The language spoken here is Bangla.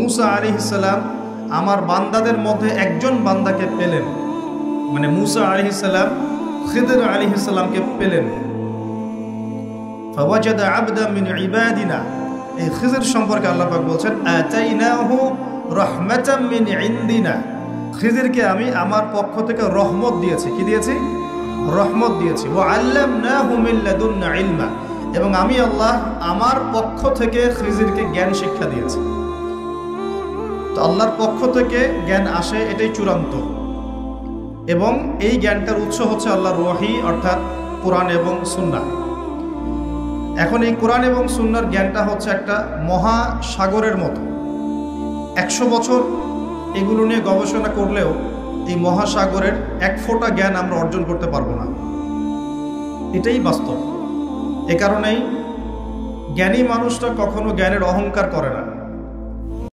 মুসা আলাইহিস সালাম আমার বান্দাদের মধ্যে একজন বান্দাকে পেলেন, মানে মুসা আলাইহিস সালাম খিদর আলাইহিস সালামকে পেলেন। ফাওয়াজাদা আবদা মিন ইবাদিনা, এই খিজর সম্পর্কে আল্লাহ পাক বলছেন আতাইনাহু রাহমাতাম মিন ইনদিনা, খিজরকে আমি আমার পক্ষ থেকে রহমত দিয়েছি। কি দিয়েছি? রহমত দিয়েছি। ওয়া আল্লামনাহু মিন লাদুন্না ইলমা, এবং আমি আল্লাহ আমার পক্ষ থেকে খিজরকে জ্ঞান শিক্ষা দিয়েছি। তো আল্লাহর পক্ষ থেকে জ্ঞান আসে, এটাই চূড়ান্ত, এবং এই জ্ঞানটার উৎস হচ্ছে আল্লাহর ওহী অর্থাৎ কোরআন এবং সুন্নাহ। এখন এই কোরআন এবং সুন্নাহর জ্ঞানটা হচ্ছে একটা মহাসাগরের মতো। 100 বছর এগুলো নিয়ে গবেষণা করলেও এই মহাসাগরের এক ফোঁটা জ্ঞান আমরা অর্জন করতে পারবো না, এটাই বাস্তব। এ কারণেই জ্ঞানী মানুষটা কখনো জ্ঞানের অহংকার করে না।